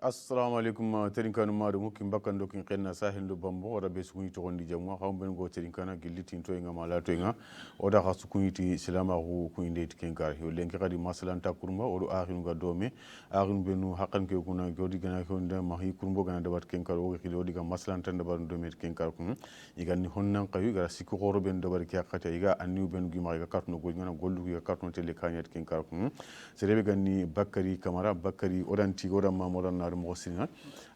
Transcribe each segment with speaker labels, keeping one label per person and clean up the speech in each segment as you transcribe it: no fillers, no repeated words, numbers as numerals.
Speaker 1: assalamu alaikum terinkan madu mukim bakando kin qenna sahil do bambo wada be sukuni to gondi jamwa xaw ben go terinkana gillitin to nga mala to nga oda xa sukuni ti silama hu ku inde ti kenkar yo lenki xadi masalan ta kurma odo axinu ga dome axinu benu haqqan ke kuna godi gana ko nda mahi kurmbo gana dabat kenkar o xili odi ga masalan tan dabar dome ti kenkar kun igani honnan qayu ga sikko xoro ben dabar ki haqqata iga anniu ben gi ma ga kartuno go ngana gollu ga kartuno tele kanyat kenkar kun serebe ganni bakari kamara bakari odanti odan mamodan na mo singa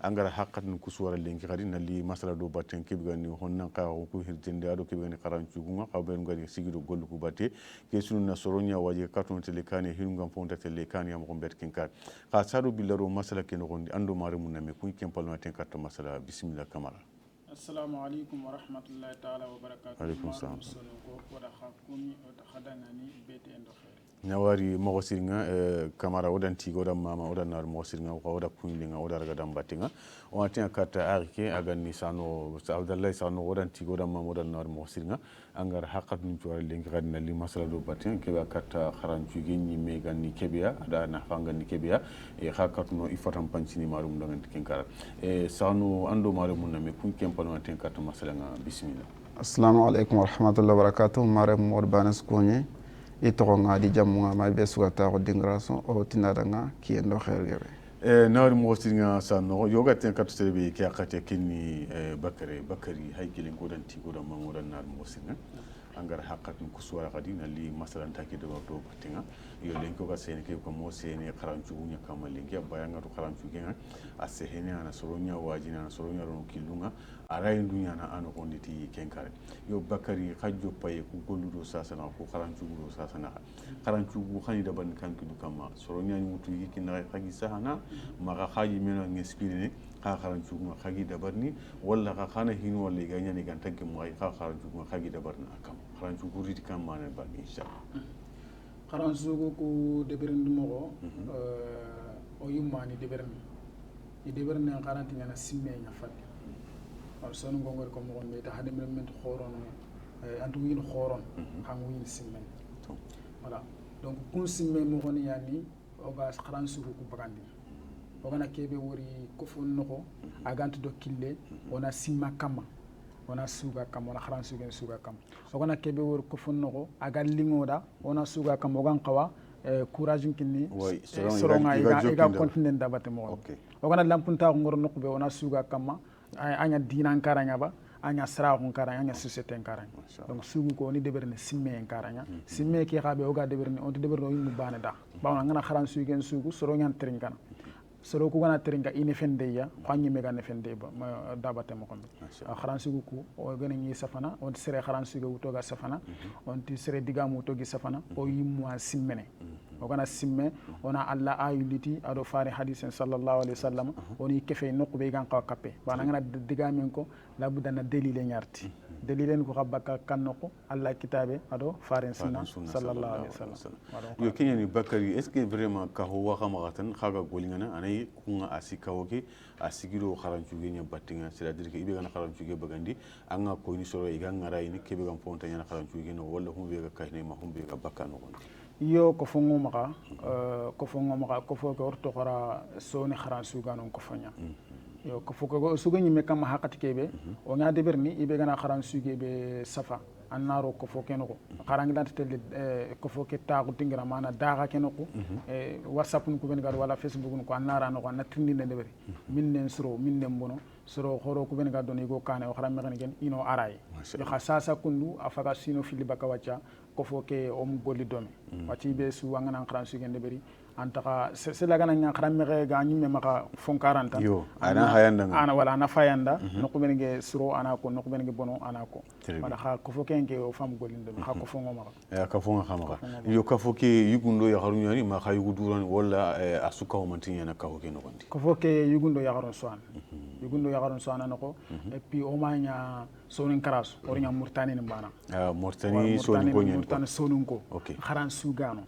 Speaker 1: angara haqqatun kuswara lenki khadi nali masala do batten kebe gani honnan ka ko hirjende ado kebe gani qarancu gunga xawben ngari sigido gollu ku batte ke sunu na soronya waje karton tele kane hirungam fonta tele kane am gombet kinkar ka sadu billaro masala ken gondi ando mare mun name ku kempal maten karta masala bismillah kamara.
Speaker 2: Assalamu alaikum wa rahmatullahi ta'ala wa barakatuh.
Speaker 1: Alaikum salam.
Speaker 2: Wada khakumi wada khadangani bete endo khair.
Speaker 1: Nawari mogosirnga kamara odanti goda mama odanar mogosirnga ko oda kunlinga oda raga dambatinga o atia kata arike agani sano Abdallah sano odanti goda mama odanar mogosirnga angar haqqat min tuwar lenki gadna li masala do batin kebe kata kharancu genni me ganni kebiya ada na fangani kebiya e haqqatno ifatam pancini marum dangan kenkara e sano ando marum name kun kempano atia kata masala nga bismillah.
Speaker 3: Assalamu alaikum wa rahmatullahi wa barakatuh. Maram morbanas konye itoronga di jamunga ma be sugata ko dingraso o tinadanga ki endo khairgebe
Speaker 1: nawri mogosirnga sano yoga ten katu serbe ki akate kinni bakari haykilin godanti godan mamodan nar mogosirnga angara haqqatun kuswara qadi nali masalan takide do batinga yo lenko ga sene ke ko mo sene kharancu nya kamal lenki bayanga to kharancu genga asehene ana soronya wajina ana soronya ron kilunga arayin dunya na ano konditi kenkare yo bakari khajjo paye ku golludo sasana ko kharancu do sasana kharancu bu khani da ban kanki du kama soronya ni mutu yiki na khagi sahana maga khaji meno ngespirine ka kharancu ma khagi dabarni walla ka khana hinu walla ganya ni kan tanki mo ay ka kharancu ma khagi dabarna akam kharancu guriti kam mana ba inshallah
Speaker 2: kharancu ko deberndi mo o yumani deberni e deberni kharanti ngana simme nya fatti wal sonu ngongor ko mo wonde ta hadem men khoron antu yin khoron xam yin simme voilà donc kun simme mo woni yani o ga kharancu ko bagandi o gana kebe wori ko fonnoko agantu do kille ona simma kama ona suga kama ona kharancu gen suga kama o gana kebe wori ko fonnoko agal lingoda ona suga kama o gan qawa courage kinni soronga iga continent dabate mo o gana lampunta ko ngor nokbe ona suga kama anya dinan karanya ba anya sra ko karanya anya société karanya donc sugu ko ni deberne simme en karanya simme ki xabe o ga deberne on deberne o yimu bana da bawna ngana kharancu gen sugu soronga trinkana soro ku gana teringa ine fendeya xanyi mega ne fende ba dabate mo kombe kharancu ku o gana ni safana on sere kharancu go to ga safana on ti sere digamu to gi safana o yimu simmene o gana simme ona alla ayuliti ado fari hadith sallallahu alaihi wasallam oni kefe nokbe gan ka kappe bana ngana digamen ko labuda na delile nyarti delilen ko xabaka kannoko alla kitabe ado faren sunna sallallahu alaihi wasallam
Speaker 1: yo kenyani bakari est ce que vraiment ka ho wa khamatan khaga golingana anay kunga asika woke asigiro kharancu genya battinga c'est à dire que ibe gana kharancu ge bagandi anga ko ni soro iga ngara ni kebe gam fonta nyana kharancu ge no wala humbe ga kahne ma humbe ga bakano gondi
Speaker 2: yo ko fongo maka ko fo ko orto khara soni kharancu ganon ko fanya yo ko fuko sugani me kam hakati kebe o nya de berni ibe gana kharan suge be safa annaro ko fo kenoko kharangi dante tele ko fo ke taagu tingira mana daga kenoko whatsapp ko ben gar wala facebook ko annara no ko natindi ne deberi minnen suro minnen bono suro khoro ko ben gar don igo kane o kharam me gen ino aray yo khasasa kundu afaga sino fili baka wacha ko fo ke o mu golli domi wati be su wangana kharan suge deberi antaka c'est la gana nya kharam me ga nyimme maka fon 40
Speaker 1: yo ana hayanda
Speaker 2: ana wala ana fayanda no ko benige suro ana ko no ko benige bono ana ko wala kha ko fo kenke o fam golinde kha ko fo ngoma
Speaker 1: ya ka fo ngama yo ka fo ke yugundo ya haru nyani ma kha yugu duran wala asuka o mantinya na ka ko ke no gondi
Speaker 2: ko fo ke yugundo ya haru swan yugundo ya haru swan nako et puis o manya sonin karas o nya murtani ni bana
Speaker 1: murtani soni ko nyen
Speaker 2: murtani sonun ko kharan sugano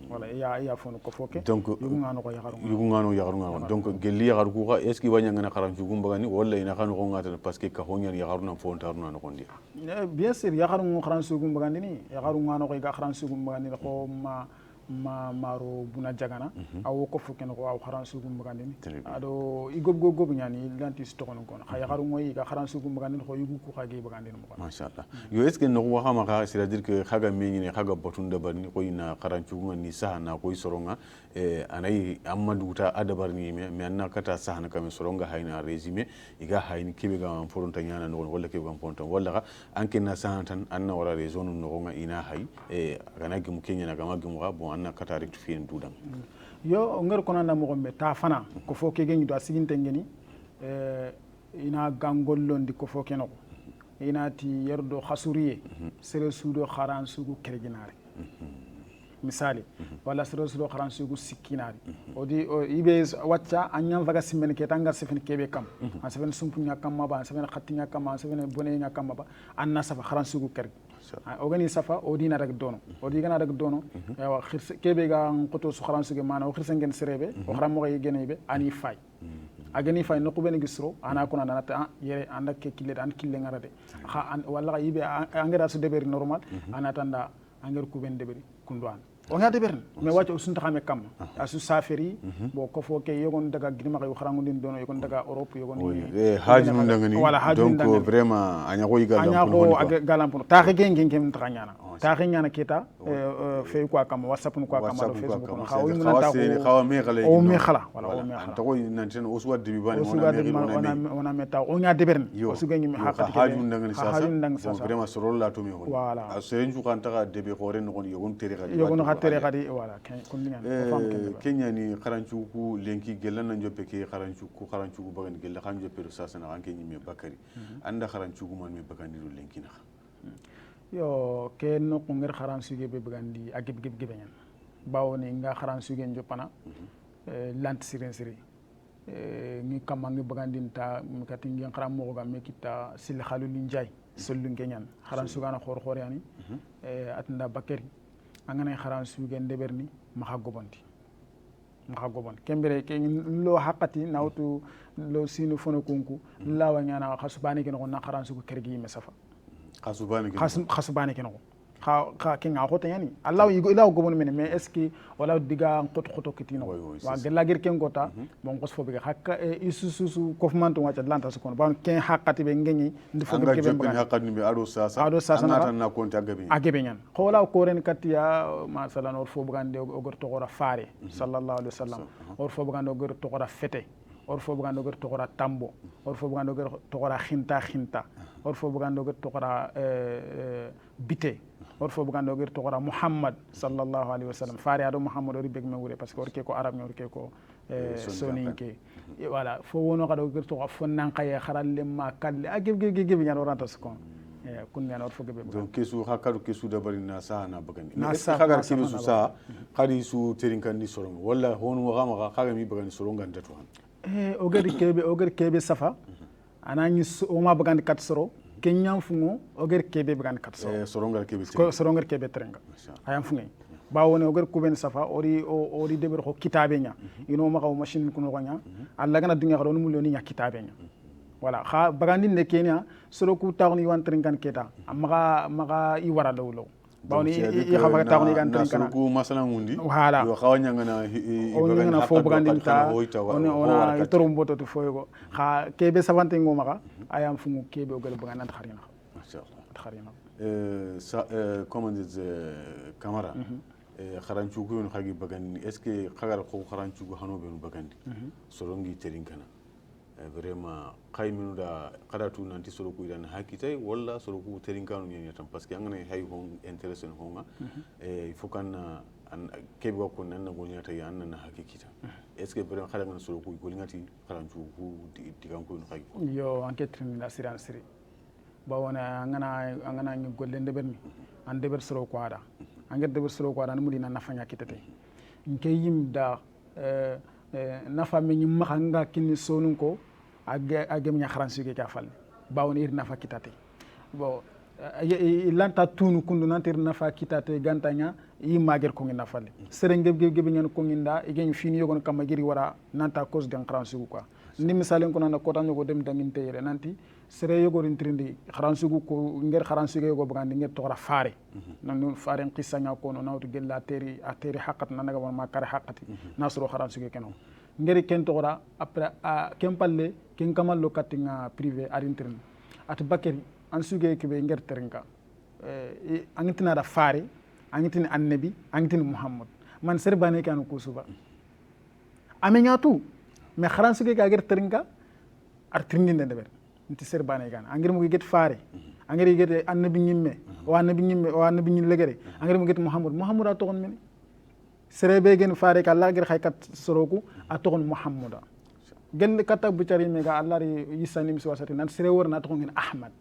Speaker 2: wala ya fono ko foke
Speaker 1: donc
Speaker 2: yugungano ko yagaru
Speaker 1: ngano donc gelli yagaru ko est ce que wanya ngana kharancu gumba gani wala ina khanu ko ngata parce que ka honya yagaru na fontaru na ko ndi
Speaker 2: bien sûr yagaru kharancu gumba gani ni yagaru ngano ko ga kharancu gumba gani ko ma maro buna jagana awo ko fuken ko aw kharan sugu mbagandini ado igob gob nyani lanti stokon kon khaya kharu moy ga kharan sugu mbagandini ko yugu ko khagi bagandini mo
Speaker 1: mashallah yo est ce que no waxa ma ka c'est à dire que khaga meñi ne khaga batun da barni ko ina kharan sugu ni sahana ko soronga anay amadu ta adabar ni me anna kata sahana kam soronga hayna résumé iga hayni kebe ga am foronta nyana no wala kebe ga am fonta wala anke na sahantan anna wala raison no nga ina hay gana gimu kenya na gama gimu ga bon anna kata rectifier ndudam
Speaker 2: yo ngar kono na mo gombe ta fana ko fo ke gengi do asiginte ngeni ina gangollondi ko fo kenoko ina ti yerdo khasuriye sere sudo kharan sugu kerginare misali wala sere sudo kharan sugu sikkinari odi ibe wacca anyam vaga simen ke tanga sefen kebe kam an sefen sumpu nya kam ba sefen khatinya kam sefen bone nya kam ba anna safa kharan sugu kergi ogani safa odina rek dono odi gana rek dono wa khirse kebe ga ngoto su kharan sugu mana o khirse ngen serebe o kharam mo gene be ani fay agani fay no kubeni gisro ana kuna nanata yere anda ke kille an kille ngarade kha walla yibe angara su deberi normal ana tanda anger kuben deberi kundwan o ngade bern me wacce sunta xame kam asu saferi bo ko fo ke yogon daga ginima ko xarangu din dono yogon daga Europe yogon
Speaker 1: haji nun daga ni donc vraiment anya ko
Speaker 2: galam pour taxe gengen kem taxanyana taxe nyana kita fe ko kam whatsapp ko kam do facebook ko xaw mu nanta ko
Speaker 1: xaw me xala
Speaker 2: o me xala wala o me xala
Speaker 1: to ko nanten o suwa dibi bani
Speaker 2: wona meta o nya debern o su gengi mi hakati
Speaker 1: haji nun daga ni sasa
Speaker 2: donc
Speaker 1: vraiment soro la to mi ho
Speaker 2: voilà
Speaker 1: serenju kan taga debe xore no yogon tere
Speaker 2: tere kadi wala
Speaker 1: kenya ni kharanchu ku lenki gelana njope ke kharanchu ku bagan gella khan jope do sasa na anke nyime bakari anda kharanchu ku man me bagandi do lenki na
Speaker 2: yo ke no ko ngir kharanchu ge be bagandi agib gib gibenyan bawoni nga kharanchu ge njopana lant siren siri ni kamangi bagandi ta mikati ngi kharam mo ga mekita sil khalul njay sollu ngenyan kharanchu gana khor khor yani atnda bakari angana kharan sugen deberni maxa gobondi kembere ke lo hakati nawtu lo sinu fono kunku lawa nyana khasubani ken na kharan sugu kergi mesafa khasubani ken kha ke nga khota yani allah yigo ilaw gobon men mais est ce que wala diga khoto kitino wa gella gir ken gota bon ko fo be hakka isusu kofmanto wacha lanta su kon ban ken hakati be ngeni ndi fo be
Speaker 1: be hakati be ado sasa na konta
Speaker 2: agebe nyan khola ko ren katiya masalan or fo bugande o gor to gora faare sallallahu alaihi wasallam or fo bugande o gor to gora fete or fo bugande o gor to gora tambo or fo bugande o gor to gora khinta or fo bugande o gor to gora bite or fo bugando gir to gora muhammad sallallahu alaihi wasallam faari ado muhammad ori beg me wure parce que orke ko arab me orke ko soninke voilà fo wono gado gir to fo nan kaye kharalle ma kalle agib nyan oranta skon kun nyan or fo gebe
Speaker 1: donc kesu hakaru kesu dabari na sa na bagandi na khagar kesu su sa khari su terinkandi sorongo walla honu gama khaga mi bagandi sorongo ndatu han
Speaker 2: o gari kebe safa anani o ma bagandi kat soro kenyam fungo oger kebe bagandi kat soro sorongar kebe terenga ayam fungo bawone oger kuben safa ori deber ko kitabe nya ino ma ko machine kuno nya alla gana dunya ko no nya kitabe nya wala kha bagandi ne kenya soro ku tawni wan terengan keta maga i wara dawlo bawni i khafa tawni gan terengan
Speaker 1: ku masala ngundi
Speaker 2: wala
Speaker 1: yo khawanya ngana
Speaker 2: ngana fo bagandi ta ona itorum boto to foygo kha kebe savante ngo maga ayam fungu kebe ogal bagandi kharina
Speaker 1: machallah comment dire camara kharanchu ko yon khagi bagandi est ce que khagar ko kharanchu go hanobe no bagandi sorongi terinkana vraiment qayminu da qadatu nanti soro ko idan hakitay wala soro ko terinkanu ni tan parce que angana hay hon intéressant honga il faut kan kebe ko nan go nyata ya nan hakikita est ce que vraiment khada ngana soro ko golingati kharanchu ko digan ko no khagi
Speaker 2: yo enquête ni la siran siri bawona angana ni golle ndeberni an deber soro ko ada angere deber soro ko ada no mudina nafanya kitete nke yimda nafa me nyim nga kinni sonun ko agem nya kharansu ke kafal bawon ir nafa kitate bo lanta tunu kundu nantir nafa kitate gantanya yi mager ko ngi nafale serengeb gebe nyen ko nginda igen fini yogon kam giri wara nanta cause de kharansu ko ni misalen ko nana ko tan ko dem dangin teyere nanti sere yogorin trindi kharansugu ko nger kharansugu yogo bagandi nger to faare nan faare qissanya ko no nawtu gella teri a teri haqqat nanaga ma kare haqqati nasro kharansugu keno ngeri ken to après ken palle ken kamallo katinga privé arintrin at bakeri an suge ke be nger terinka angitina da faare angitin annabi angitin muhammad man sere bane kan ko suba amenyatu me kharansugu ga ger terinka artrindi ndeber nti ser bane gan angir mu get faare angir get annabi nyimme wa annabi nyin legere angir mu get muhammad a togon men sere be gen faare ka Allah gir khaykat soroku a togon muhammada gel kata bu cari me ga Allah ri yisani mi wasati nan sere wor na togon ahmad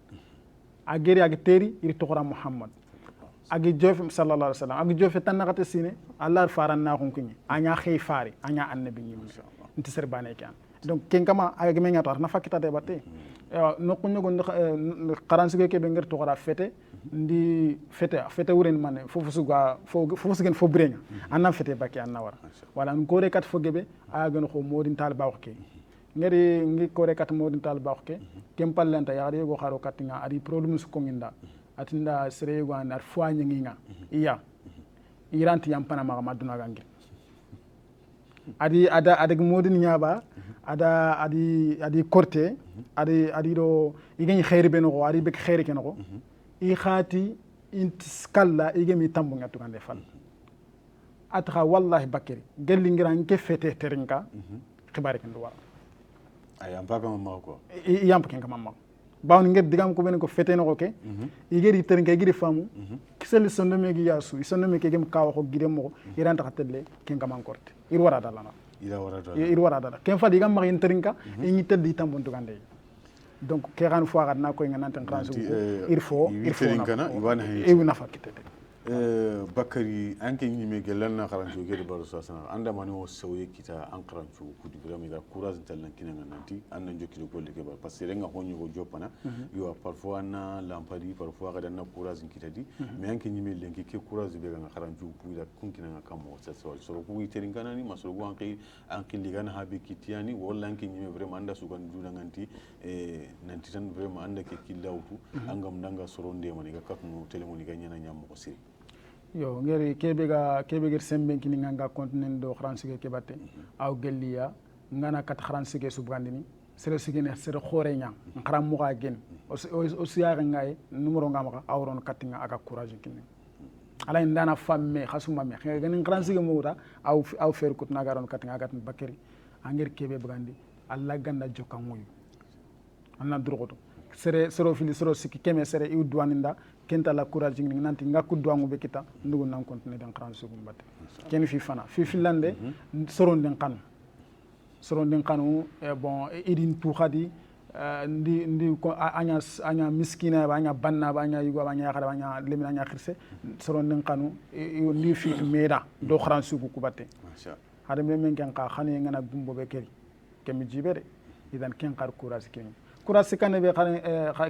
Speaker 2: agir ag teri iri togora muhammad agi jofe sallallahu alaihi wasallam agi jofe tan nakata sine Allah faran na kon kunyi anya khay faare anya annabi nyimme nti ser bane kan donc ken kama agi me ngatar na fakita de batte nokku ñogo karansuge ke be ngir to fete ndi fete wuren mane fofu sugen fo brenya anna fete baki anna wara wala ko re kat fo gebe a gën ko modin tal baax ke ngari ngi ko re kat modin tal baax ke kem pallanta ya re go xaro kat nga ari problem su ko nginda atinda sere go anar fo ngi nga iya iranti yam panama ma duna gangi ada modin nyaba adi korte adi do igeni khairi beno adi bek khairi kenoko i khati int skalla igemi tambu ngatu kande fal atra wallahi bakari gelli ngiran ke fete terinka khibari kan do wara
Speaker 1: ayam pa kam ma ko
Speaker 2: yam pa kan ma bawni ngir digam ko ben ko fete no ke igeri terinka igeri famu kisel sondome gi yasu sondome ke gem kawo ko gidem mo iranta khatelle ken kam korte ir wara dalana ir wara dala ken fa digam ma terinka ni teddi tambon to kande donc ke ran fo na ko ngana tan transu il faut
Speaker 1: kana iwana
Speaker 2: e wona fakite
Speaker 1: bakari anke nyime gelan na kharanjo gede baro sasana anda mani o sawye kita an kharanjo kudi vraiment da courage talan kinanga nanti anna jokki ko le ke ba parce que renga honyo ko jopana yo parfois na lampari parfois kada na courage kitadi mais anke nyime lenki ke courage be nga kharanjo puida kunkinanga kamo sa so ko yiteri ngana ni masoro ko anke ligana habe kitiani wala anke nyime vraiment anda su kan juna nganti nanti tan vraiment anda ke killawtu angam nanga soronde mani ga katno telemoni ga nyana nyam ko siri
Speaker 2: yo ngeri kebe gir semben kini nganga continent do kharansuge ke batte aw gelliya ngana kat kharansuge subgandini sere sigene sere khore nya kharam mo ga gen o siya ngay numero ngama awron katinga aka courage kini ala ndana famme khasuma me ngani kharansuge mo wuta aw fer kut na garon katinga agat bakari angir kebe bagandi alla ganda jokka moyu anna drogoto sere fili siki keme sere iw duwaninda kenta la courage ngi nanti ngakku duwangu be kita ndugo nan continue den kharansugu mbatte ken fi fana fi finlande soron den kanu bon idin tu khadi ndi ko anya miskina ba anya banna ba anya yugo ba anya khada ba anya lemina anya khirse soron den kanu ndi fi meda do kharansugu ku batte hada men ken ka khane ngana gumbo be keri kemi jibere idan ken khar courage ken kurasi kane be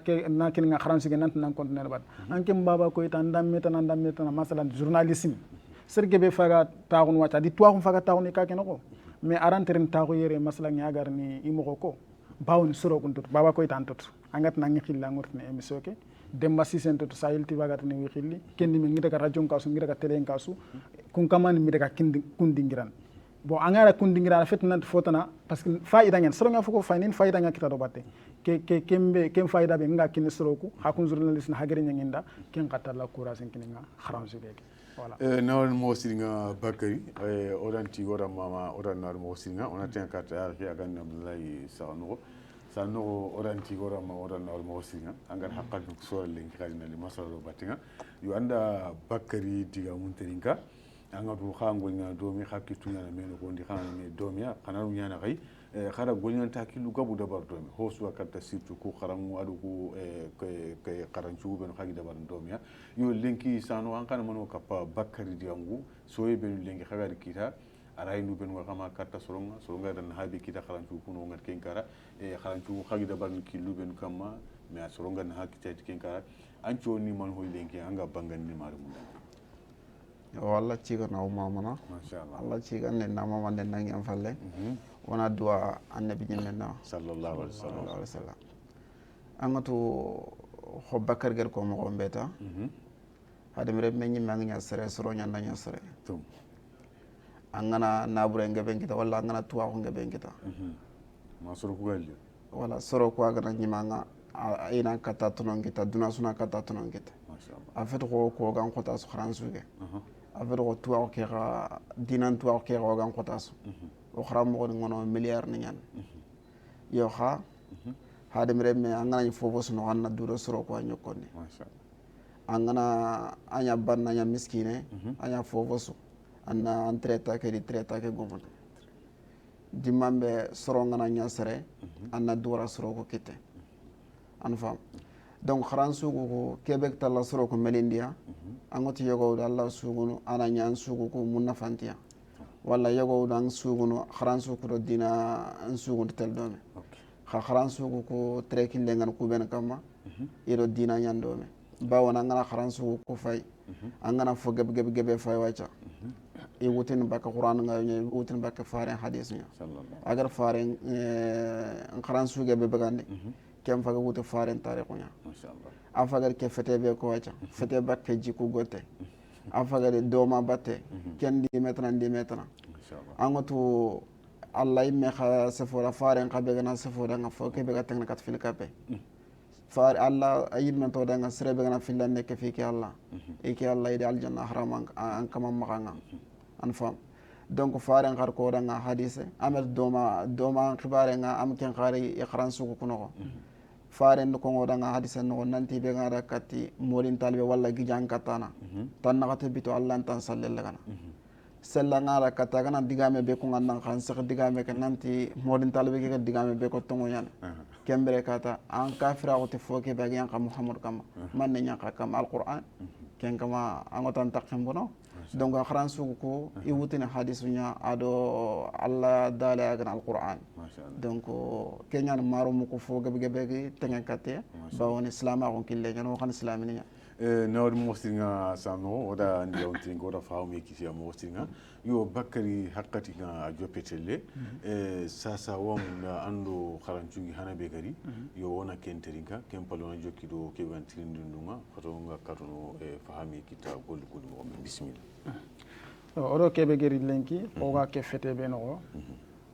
Speaker 2: ke na kin nga kharansuge nan nan continue bat anke mbaba ko ita ndam meta masalan journalisme serge be faga taxun wata di tuwa faga taxun ka kenoko mais aranteren taxu yere masalan nyagar ni imoko ko bawni soro kun tut baba ko ita antut angat na ngi khilla ngortne emission ke demba sisen tut sayil ti bagat ni wi khilli kendi mi ngita ka radio kasu ngita ka tele kasu kun kamani mi daga kundingiran bon angara kundingiran fetna fotana parce que faida ngen soro nga fuko fainin faida nga kita do batte kem faida be nga kin soroku hakun journaliste na hagere nginda ken qatala courage kin nga kharansu be voilà
Speaker 1: nawal mo singa bakari odanti wora mama odan nar mo singa on a tien carte ya ganna abdullahi sano odanti wora mama odan nar mo singa angar haqqal so len kadina li masalo batinga yu anda bakari diga munterinka anga du khangol nga domi hakitu na men ko ndi khana me domiya khana nyana kay khara golnyan takilu gabu dabar domi hosu akata sirtu ko kharangu adu ko ke kharanchu ben khagi dabar domiya yo lenki sano an kana mano kappa bakari diangu soye ben lenki khagari kita araynu ben wa kama karta soronga dan habi kita kharanchu kuno ngat kenkara kharanchu khagi dabar kilu ben kama me soronga na hakita kenkara ancho ni man hoy lenki anga bangan ni maru
Speaker 3: walla ciga na mamana
Speaker 1: mashallah
Speaker 3: Allah ciga ne na mama den nangi am falle wana dua annabi nyimme na
Speaker 1: sallallahu alaihi wasallam
Speaker 3: angatu ho bakar ger ko mo beta hadem re men nyima nya sere soro nyanda nya sere angana nabure ngebe kita wala angana tuwa ko ngebe kita
Speaker 1: ma soro ko gali
Speaker 3: wala soro ko agana nyima nga ina kata tunon kita duna suna kata tunon kita afet ko gan ko ta su kharansuge afet ko tuwa ko ga dinan tuwa ko ga gan ko ta su o kharam mo ngono milliard ni nyan yo kha hadem re me angana fofo suno anna duro soro ko nyokoni angana anya banna nya miskine anya fofo su anna entreta ke di treta ke gomon dimambe soro ngana nya sere anna dura soro ko kite an fam donc kharan sugu ko kebek talla soro ko melindia angoti yogo Allah sugunu ana nya sugu ko munna fantiya wala yogo dan sugunu kharan sugu do dina an sugu tel dome kharan sugu ko treki lengan ku ben kama iro dina nya ndome bawona ngana kharan sugu ko fay angana fo gebe fay wacha i wutin baka Qur'an nga wutin baka faren hadis nya agar faren kharan sugu gebe bagandi kem faga wuti faren tariq nya afagar ke fete be ko wacha fete bakke jiku gote afagar doma batte ken di metna angotu Allah imme kha safora faren ka be gana safora nga fo ke be gatang kat fil kape far Allah ayidna to danga sere be gana fil nek fi ki Allah e ki Allah ide aljanna haram an kama maganga an fam donc faren khar ko danga hadise amet doma khibare nga am ken khari ikhran suku kuno faren ko ngodanga hadise no nanti be ngara katti molin talbe walla gijan katana tan nakate bito Allah tan sallalla kana sella ngara kata kana digame be ko ngandan khan sak digame kan nanti molin talbe ke digame be ko tongo yan kembere kata an kafira ko te foke be yan ka Muhammad kam man ne nyaka kam alquran ken kama angotan takim bono donc khran sugu ko i wutina hadisunya ado Allah dala gan alquran donc kenyan maro mu ko fo gebe tengen katte bawon islam ko kille gan waxan islaminiya
Speaker 1: nawar mostinga sano oda ndiyaw tingo da fawmi kisi am mostinga yo bakari haqqati nga jopetelle sasa wam na ando kharanchungi hanabe gari yo wona kenteringa kempalo na jokkido keban tirindunga fatonga katono fahami kita gol mo bismillah
Speaker 2: oɗo keɓe geri lenki oga ke fete ɓe nogo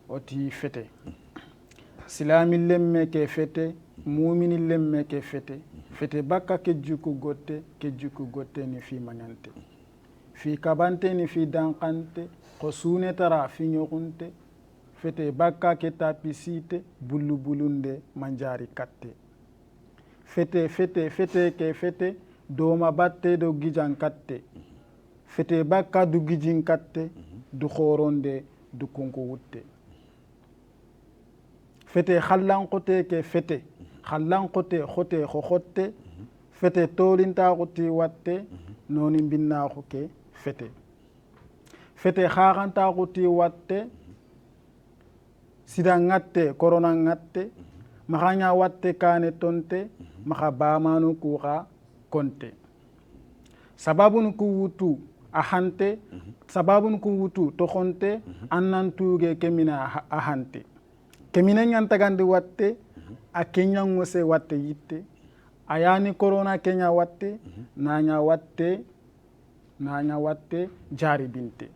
Speaker 2: oti fete silami lemme ke fete mumini lemme ke fete fete bakka ke jukku gotte ni fi mañante fi kabante ni fi dankante ko sunetara fi ñogunte fete bakka ke tapisite bullu bulunde manjari katte fete ke fete doma batte do gijan katte fete bakka du gijin katte du khoronde du konko wutte fete khallankote ke fete khallankote khote khote fete tolinta khoti watte noni binna khoke fete khaganta khoti watte sida ngatte corona ngatte mahanya watte kane tonte maha bamanu kuha konte sababun ku wutu ahante sababun ku wutu tokhonte annantuge kemina ahante kemina nyantagandi watte a kenya ngose watte yitte ayani corona kenya watte nanya watte jari binte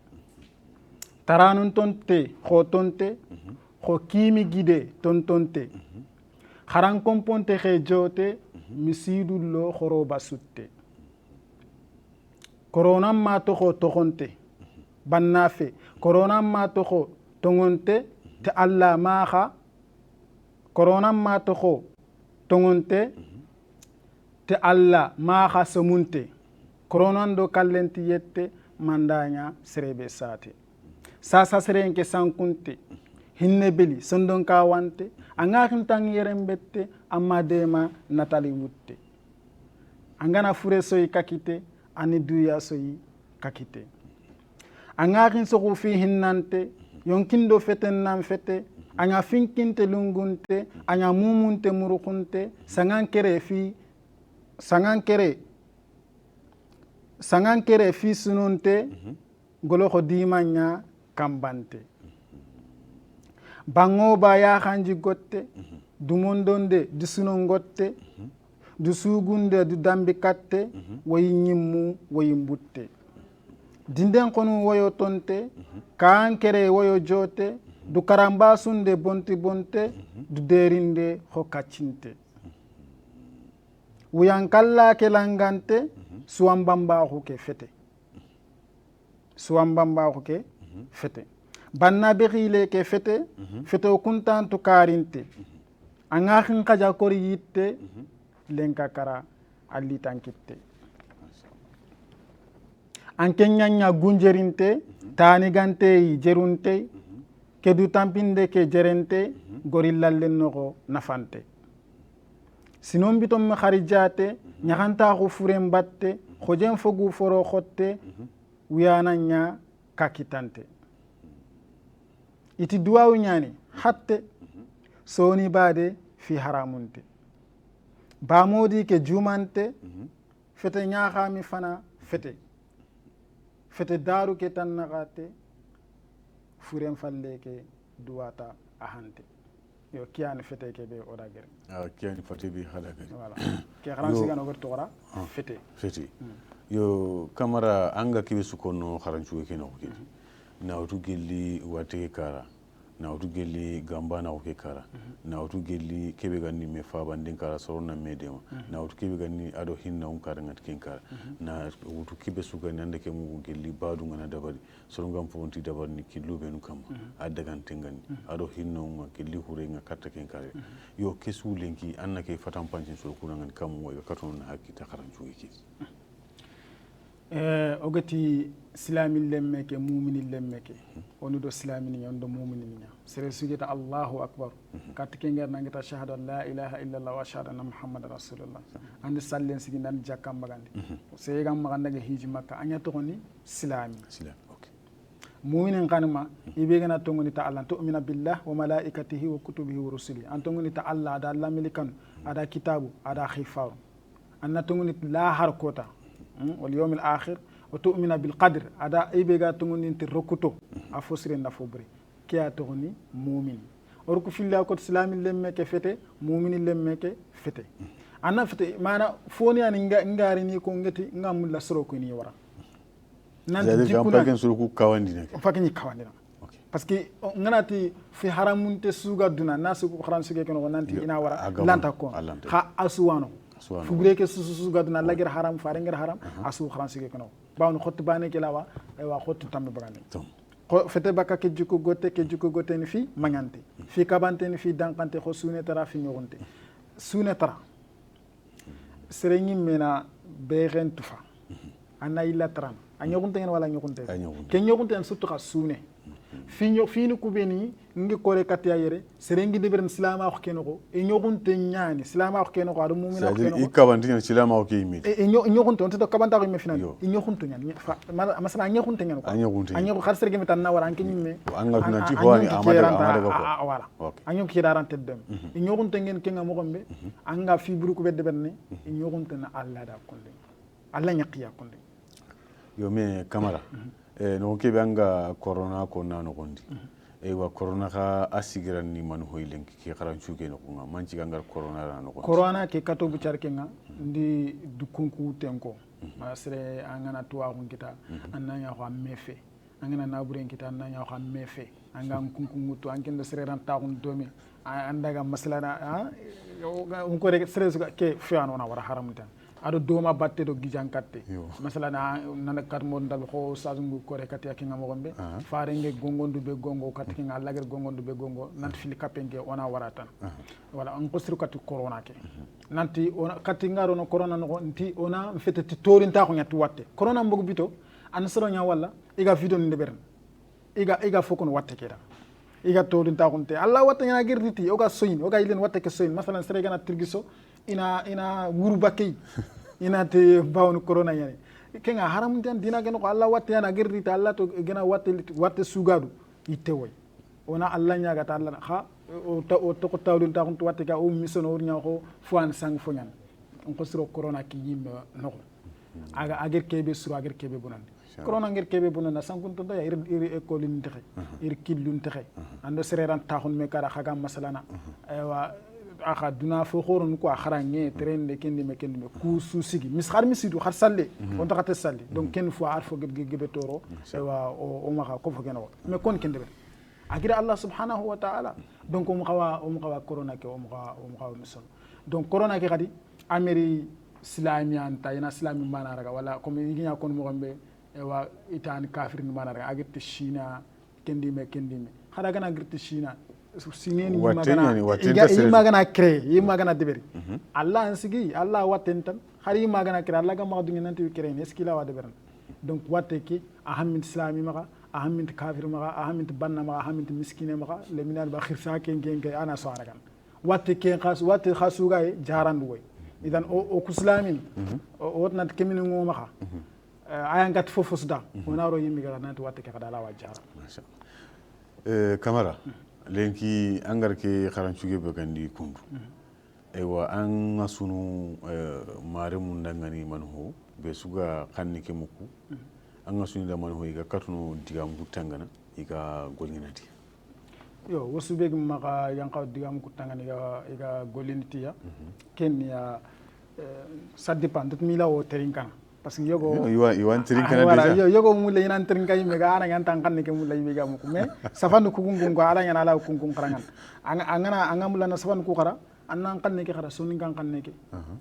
Speaker 2: taranun tonte khotonte kho kimi gide tontonte kharan komponte khe jote misidullo khoroba sutte corona ma tokho tokhonte bannafe corona ma tokho tongonte te alla maha corona ma tokho tongonte te alla maha somunte corona ndo kallenti yette mandanya serebe sate sasa serenke sankunte hinne beli sondon kawante anga hintang yerembette amma dema natali wutte angana fure soyi kakite ani duya soyi kakite anga hin so fi hinnante yonkindo feten nan fete anya finkinte lungunte anya mumunte murukunte sangankere fi sununte golo ko dimanya kambante bango ba ya khanji gotte du mondonde du sunongotte du sugunde du dambi katte woyi ñimmu woyi mbutte dinden konu woyo tonte kaankere woyo joote du karambasunde bonti bonte du derinde ho kaccinte wuyankallake langante suwambambaxu ke fete suwambambaxu ke fete banna bexile ke fete fete o kuntantu karinte anga xin xaja kori yitte lenka kara allitankitte anke ñaña gunjerinte tanigante jerunte kedu tampinde ke jerente gorillallen noxo nafante sinon bitom me xari jate ñaxantaxu furen batte xojen fogu foro xotte wiyana ña kakitante iti duwawu ñani hatte soni bade fi haramunte bamodi ke jumante fete ñaxami fana fete daru ke tan naxate furen falle ke duwata ahante yo kiyani fete ke be oda gere
Speaker 1: kiyani fate bi hala gere
Speaker 2: voilà ke xaran sigano gor tora fete yo
Speaker 1: kamara anga kibe sukono xaran cuwe ke no ke nawtu gelli wate kara nawtu gelli gamba na ke kara nawtu gelli kebe ganni me fa bandin kara sorona medema nawtu kebe ganni ado hinna kara ngat ken kara na wutu kebe suga nande ke mu gelli badu ngana dabari sorongam fonti dabar ni kilube nu kam adagan tengani ado hinna gelli hure nga katta ken kara yo kesu lenki annake fatam pancin so kunangan kam wo katon hakita karan cuiki
Speaker 2: ogati silamin lemmeke muminin lemmeke woni do silamini ña on do muminin ña sere sujeta allahu akbar katti ke nger nangeta shahadu an la ilaha illallah wa ashhadu anna muhammadan rasulullah andi sallen sigi nan jakkam bagandi seyegam magandage hiji makka anya to ni silami muminin kanma ibe gana tongoni ta allah tu'mina billah wa malaikatihi wa kutubihi wa rusulihi an tongoni ta allah ada allah milikan ada kitabu ada khifaru anna tongoni la har kota wal yawmil akhir wa tu'mina bil qadr ada ibe ga tongoni ti rokuto a fosire na fobri kiya togoni mumin or ko filla ko islami lemme ke fete mumin lemme ke fete anna fete mana foni ani ngari ni ko ngati ngam la soro ko ni wara
Speaker 1: nan jikuna kan suru ku kawandi ne
Speaker 2: fakini kawandi na parce que nganati fi haramunte suga duna nasu ko haram suge ko nanti ina wara lanta ko ha aswano fugre ke suga duna lagir haram faare ngir haram asu haram suge ko bawno xotti bane ke lawa e wa xotti tambe bagane ko fete baka ke jikko gote ni fi mangante fi kabante ni fi dankante ko sune tara fi ñogonte sune tara serengi mena beren tufa ana illa tram a ñogunte ngeen wala ñogunte ke ñogunte en surtout xa sune fini kubeni ngi kore katya yere serengi de beren silama ko kenoko e ñogunte ñaani silama ko kenoko adu mumina ko kenoko
Speaker 1: ikabanti ñan silama ko yimi
Speaker 2: e ñogunte on to kabanta ko me final e ñogunte ñan masala ñogunte ngeen ko ñogunte xar sergi mi tan na wara anke ñimme
Speaker 1: anga nanti hoani amade ko
Speaker 2: wala anyo ki daran teddem e ñogunte ngeen kenga mo gombe anga fi buru ko bedde berne e ñogunte na alla da konde alla ñaqiya konde
Speaker 1: yo me kamara no kebe anga corona ko nano gondi wa corona ka asigiran ni man hoylen ki xaran chuke no ko manci gangar corona nano gondi
Speaker 2: corona ke kato bu charke nga ndi du kunku tenko masre angana tuwa kita ananya ko mefe angana naburen kita ananya ko mefe anga kunku mutu angenda sere ran taxun domi andaga maslana on ko rek sere ke fiano na wara haramutan ado doma batte do gijankatte masala na kat mon dal ko sajungu kore katti akinga mo gombe faarenge gongondu be gongo katti kinga lager gongondu be gongo nanti fili kapenge ona waratan wala on qostru katti corona ke nanti ona katti ngaro no corona no nti ona fete ti torin ta ko nyatti watte corona mbogu bito an soro nya wala iga video ni beren iga fokon watte keda iga torin ta ko te alla watte nya girditi oga soyin oga yilen watte ke soyin masalan sere gana tirgiso ina wuru bakkey ina te bawno corona yani kenga haram tan dina gen ko Allah watte yana gerrita Allah to gena watte sugadu yitte way ona Allah nyaga ta Allah ha o to ko tawdul ta ko watte ka o misono wor nyako fuan sang fonyan on ko siro corona ki yim no aga ager kebe suro ager kebe bonande corona nger kebe bonana sankun to da iri école ni texe iri killun texe ando sereran taxun me kara xaga masalana aywa aka duna fo khoron ko akharange trende kendi me ku susigi mis khar misidu khar salle on takate salle donc ken fo arfo gebe toro wa o maka ko fo keno mais kon kende be agira Allah subhanahu wa ta'ala donc o makawa corona ke o makawa misol donc corona ke kadi ameri islamian tayna islami mana raga wala comme yinya kon mo gombe wa itan kafir ni mana raga agirti china kendi me khada gana agirti china sineni magana créer yi magana deberi Allah ansigi Allah watentam khari magana créer Allah ga magdu nanti créer est ce qu'il a wa deberan donc watte ki ahamint islami maga ahamint kafir maga ahamint banna maga ahamint miskine maga le minal ba khirsa ken ana so aragan watte ken khas watte khasuga jarandu way idan o kuslamin wotnat kemini ngo maga ayangat fofosda wonaro yimi gara nanti watte ke kada la wa jara
Speaker 1: masha Kamara lenki angar ke kharancuge be gandi kundu ewa an sunu mare mun dangani manho be suga kanni ke muku an sunu da manho iga katuno digam gutangana iga golnati
Speaker 2: yo wasu be maka yanka digam gutangana iga golnati ya kenya ça dépend de mila o terinkana parce que yogo
Speaker 1: iwan terinkana deja
Speaker 2: yogo mulle yinan terinkai mega ana ngan kan ke mulle mega muku me safanu kugungun ko ala yana ala kungun karangan angana angamula na safanu ku kara annan kan ke kara sunin kan ke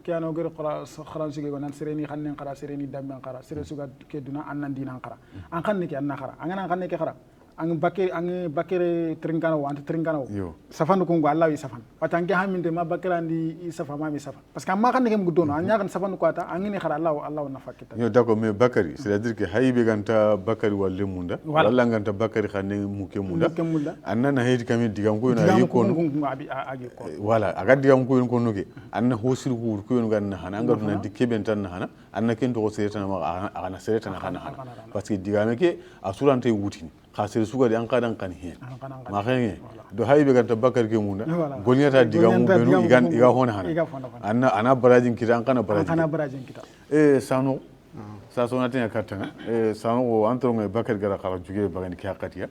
Speaker 2: kiano gero kara kharan sige go nan sereni khannen kara sereni damben kara sere suga ke duna annan dinan kara an kan ke anna kara angana kan ke kara ang bakere trinkano wa trinkano safanu kungo Allah wi safan watange haminde ma bakera ndi safa ma mi safa parce que amma kan ke mgudono anya kan safanu ko ata angini khara Allah na fakita
Speaker 1: yo d'accord mais bakari c'est à dire que haybe ganta bakari walle munda walla ganta bakari khane muke munda anna na hedi kami digam ko na yiko voilà aga digam ko ko noge anna hosir ko ko ganna hana anga dun ndi keben tan hana anna ken to sereta ma ana sereta na hana parce que digame ke asurante wutini khasir suga di an kadan kan hen ma khenge do haybe ganta bakar ke munda golnyata digamu benu iga hona hana ana barajin kita an kana barajin kita sano sa so natin yakata sano o antronga bakar gara kala juge bagani ki hakatiya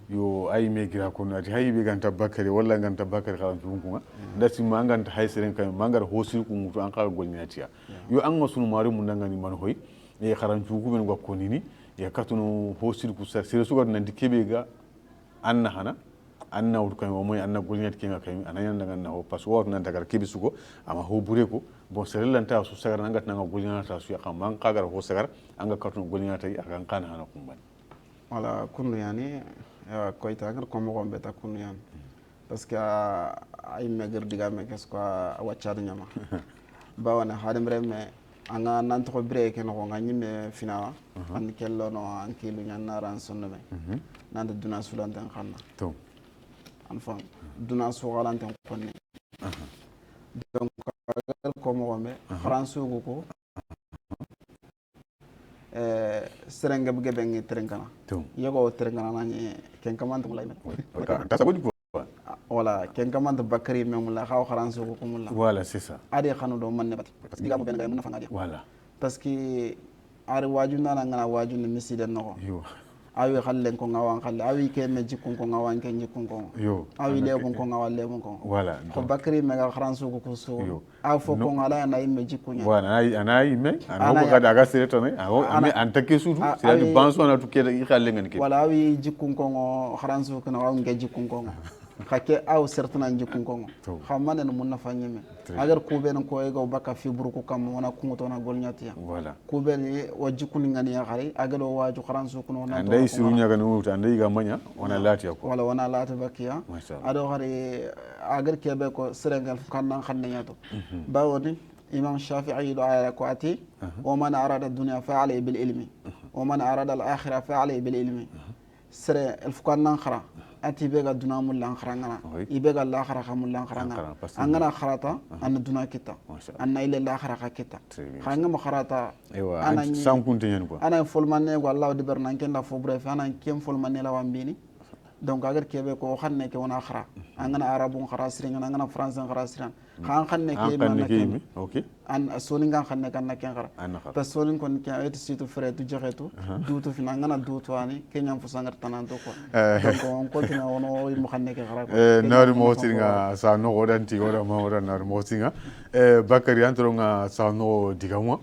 Speaker 1: yo ay me gira ko nati haybe ganta bakari walla ganta bakar kala jugunga dasi manganta haysiren kam mangar hosir ko mutu an kala golnyatiya yo an masunu mari munda ngani man hoy kharan jugu ben gakko nini ya katuno hosir ku sar sere sugar nanti kebe ga anna hana anna wut kay moy anna golnyat kinga kay ananya daga na o password nan daga kebe sugo ama ho bureko bon sere lanta su sagar nangat nanga golnyata su ya kam man kagar ho sagar anga katuno golnyata ya kan kana hana kumban
Speaker 3: wala kunu yani ko ita ngar ko mo gombe ta kunu yani parce que ay megar diga me kes ko wachar nyama bawana hadem reme anga nanto ko breke no nga nyime finawa an kello no an kilu nyanna ran sonno me nanda duna sulantan xanna
Speaker 1: to
Speaker 3: an fam duna su galantan konni donc ko mo gombe france ko serenge bu gebe ngi trenkana yego trenkana nani ken kamantu lay met
Speaker 1: ta sabudi ko
Speaker 3: wala ken kamantu bakari memula xaw france ko mulla
Speaker 1: voilà c'est ça
Speaker 3: ade xanu do man ne bat parce que diga mo ben gay mo nafa ngadi
Speaker 1: voilà
Speaker 3: parce que ari waju nana ngana waju ni miside no
Speaker 1: yo
Speaker 3: awi khallen ko ngawan khalle awi ke me jikun ko ngawan ke jikun ko
Speaker 1: yo
Speaker 3: awi lebon ko ngawal lebon ko
Speaker 1: voilà
Speaker 3: ko bakari mega france ko so aw fo ko ngala na imme jikunya
Speaker 1: voilà ana imme ana ko kada ga sereta ne awo ame antake sudu c'est à dire banso na to keda i khalle ngani ke
Speaker 3: wala awi jikun ko france ko na nge jikun ko khake aw sertana jikun ko xamane no mun na fanyeme agar ko ben ko e go baka fi burku kam wona ko to na golnyati
Speaker 1: voilà
Speaker 3: ko ben o jikun ngani ya khari agar o waju france ko no na
Speaker 1: ndai siru nyaga no wuta ndai ga manya wona lati ko
Speaker 3: wala wona lati bakiya ado khari agar kebe ko serengal kannan khanne nyato bawoni imam shafi'i do ala ko ati wa man arada ad-dunya fa alayhi bil ilmi wa man arada al-akhirah fa alayhi bil ilmi sere el fukannan khara ati bega duna mulla kharangana ibega la khara khamulla kharangana angana kharata an duna kita anna ila la khara kita khanga mo kharata
Speaker 1: ana sankunte nyen ko
Speaker 3: ana folmanne ko allah de bernan kenda fo bref ana kem folmanne la wambini donc agar kebe ko xanne ke wona khara angana arabun khara siringa angana français khara siran khan xanne ke man ke
Speaker 1: okay
Speaker 3: an soni ngan xanne kan naken khara parce que soni kon ke ayet situ frère tu jegetu dutu fina ngana dutu ani ke nyam fu sangar tanan to ko donc on continue ono mo xanne ke khara ko
Speaker 1: naari mo siringa sa no odanti ora ma ora naari mo singa bakari antronga sa no digamwa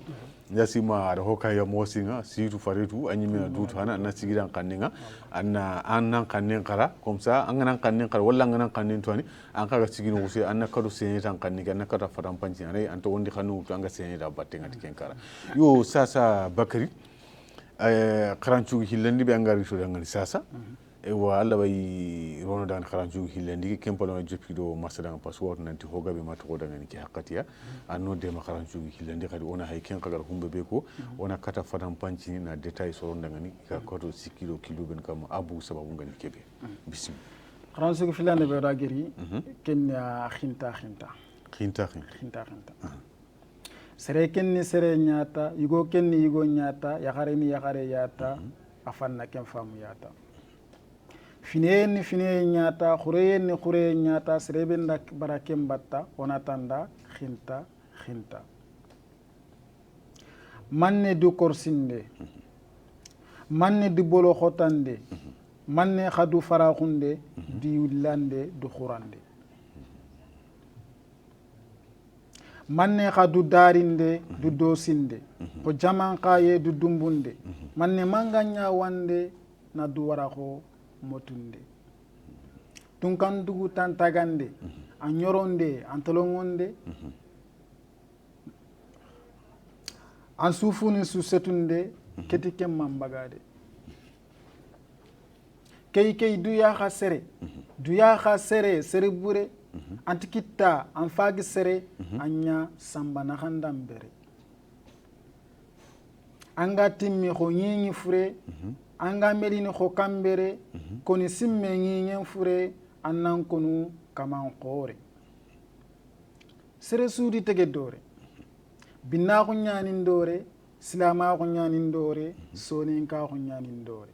Speaker 1: yasima ada hokaya mosinga situ faritu anyime dutu hana na sigiran kanninga anna annan kannin kara comme ça angana kannin kara walla angana kannin toni an kaga sigino usi anna kadu senetan kanni anna kada faram panci anay anto wondi khanu to anga seneta battenga tiken kara yo sasa bakari karancu hillandi be angari to dangali sasa e wa alla bay rono dan karancu hillandi kempalo joppido masadan password nanti hogabe mato ko dangani ki hakkatiya anno de ma karancu hillandi kadi ona hay ken kagar humbe be ko ona kata fadam panci na detail so dangani ka koto sikilo kilo ben kam abu sababu ngani kebe bismi
Speaker 2: karancu hillandi be ragiri kenya khinta sere kenni sere nyata yugo kenni yugo nyata yakare ni yakare yata afanna ken famu yata fine nyata khureye ni khureye nyata serebe ndak barakem batta onatanda khinta manne du korsinde manne du bolo khotande manne khadu farakhunde di willande du khurande manne khadu darinde du dosinde ko jaman qaye du dumbunde manne manganya wande na du warakho motunde tunkan dugu tantagande an yoronde an tolongonde an sufuni su setunde keti kemman bagade kei duya kha sere bure antikitta an fagi sere anya samba na handambere anga timmi ko nyinyi fure anga melini ko kambere koni simme nyinyen fure annan konu kaman qore sere sudi tege dore binna ko nyanin dore silama ko nyanin dore sonin ka ko nyanin dore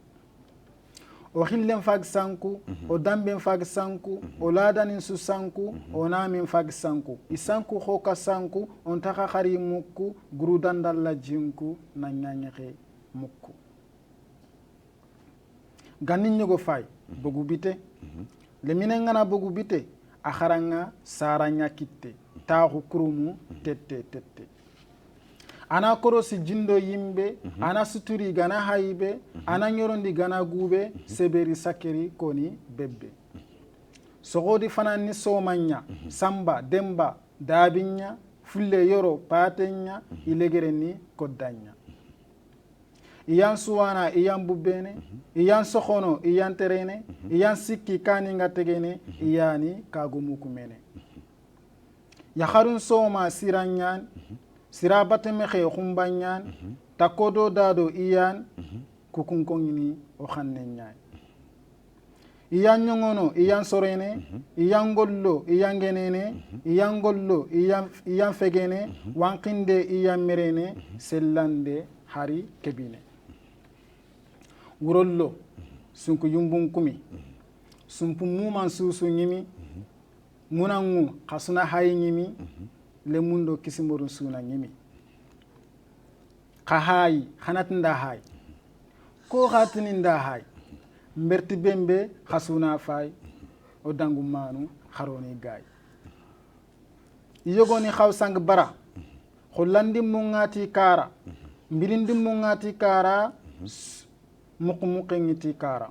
Speaker 2: o hillen fag sanku o damben fag sanku o ladanin su sanku o namin fag sanku isanku hoka sanku on taka khari mukku grudandalla jinku na nyanyake mukku ganin ñogo fay bogu bite le minen ngana bogu bite akharanga saranya kitte taxu kurumu tette ana korosi jindo yimbe ana suturi gana haybe ana nyorondi gana gube seberi sakeri koni bebbe sogodi fanani somanya samba demba dabinya fulle yoro patenya ilegereni koddanya iyan suwana iyan bubbene iyan sokhono iyan terene iyan sikki kani ngategene iyani kagumukumene yakharun soma siranyan sira bateme khe khumbanyan takodo dado iyan kukunkongini o khanne nyaay iyan nyongono iyan sorene iyan gollo iyan genene iyan gollo iyan fegene wankinde iyan merene sellande hari kebine wurollo sunku yumbun kumi sumpu muman susu nyimi munangu khasuna hay nyimi le mundo kisimorun suna nyimi khahay khanatnda hay ko khatninda hay mberti bembe khasuna fay o dangu manu kharoni gay yogoni khawsang bara khulandi mungati kara mbilindi mungati kara muqmuqengiti kara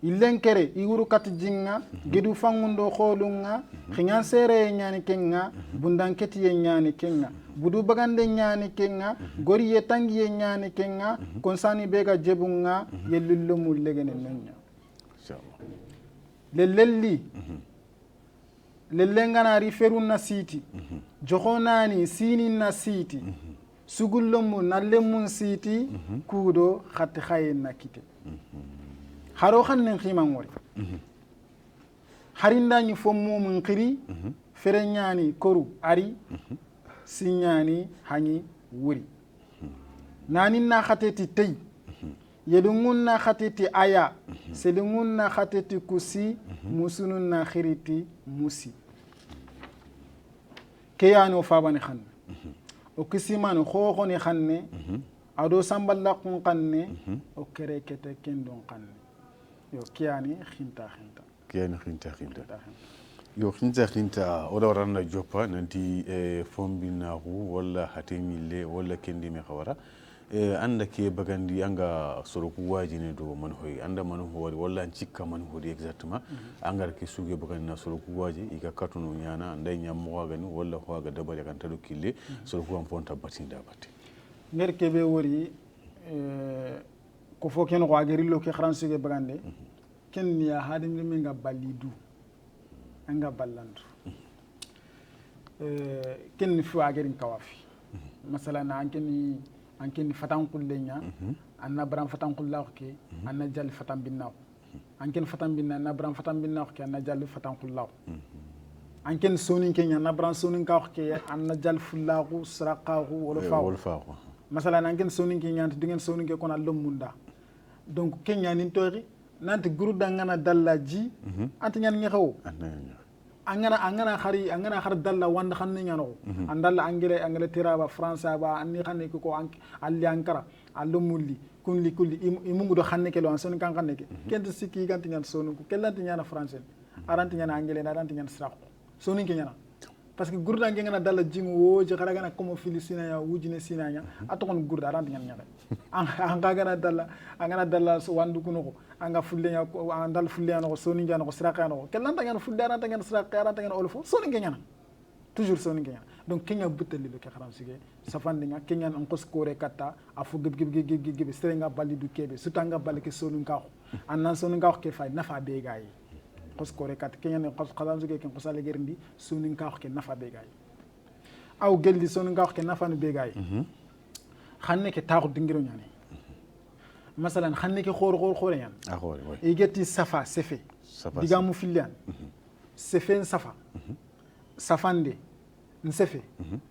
Speaker 2: ilenkere iwuru kat jinga gedu fangundo kholunga khinyan sere nyani kenga bundanketi nyani kenga budu bagande nyani kenga gori yetangi nyani kenga konsani bega jebunga yellullo mullegene nenya lellelli lellengana riferun na siti jokhonani sini na siti sugullomu nallemun siti kudo khatti khayen nakite haro khannen khiman wori harindani fommu mun khiri ferenyani koru ari sinyani hani wuri nanin na khateti tey yedungunna khatiti aya sedungunna khatiti kusi musununna khiriti musi keyani o fabani khanne o kisimani khokhoni khanne ado samballakun khanne o kere kete kendon khanne yo kiyani khinta
Speaker 1: yo khinta oda waranna joppa nanti fombinaku walla hatemille walla kendime khawara anda ke bagandi anga soroku wajine do man hoy anda man hori walla cikka man hori exactement angar ke suge bagandi na soroku waji ika katuno nyana nday nyam wagani walla hoaga dabare kan tado kille soroku am fonta batinda batte
Speaker 2: nger kebe wori ko fo ken ko agerillo ke kharan suge bagande ken ya hadim mi nga balidu anga ballandu ken fi agerin kawafi masalan anken fatan kullenya anna bram fatan kullahu ke anna jall fatan binnaw anken fatan binna anna bram fatan binnaw ke anna jall fatan kullahu anken sonin kenya anna bram sonin ka ke anna jall fullahu sraqahu wala faaw masalan anken sonin kenya anti dingen sonin ke kona lomunda donc kenya nin tori nanti guru dangana dallaji anti nyan ngexaw angana khar dalla wanda khanni nyano andalla angele tiraba français ba anni khanni ko alli ankara allo mulli kulli imungu do khanni ke lo son kan khanni ke kent sikki ganti nyan sonu ko kellanti nyana français aranti nyana angele aranti nyan sraq sonu ke nyana parce que gurda ngena dalla jingu wo je kharaga na comme filistina ya wujine sinanya atokon gurda aranti nyan nyana angana dalla wandu kuno anga fulle nya andal fulle no soni ngana ko sraka no kelanta ngana fulle aranta ngana sraka aranta ngana olfo soni ngana toujours soni ngana donc kenya butali lo ke kharam sige safande nga kenya on ko skore kata afu gib serenga balli du kebe sutanga balli ke sonu ngako annan sonu ngako ke fay nafa be gaay ko skore kata kenya ne ko kharam sige ken ko sale gerndi sonu ngako ke nafa be gaay aw geldi sonu ngako ke nafa no be gaay xanne ke taxu dingiro ñane masalan xanne ke khor yan igeti safa sefe digamu filian sefe safa safande nsefe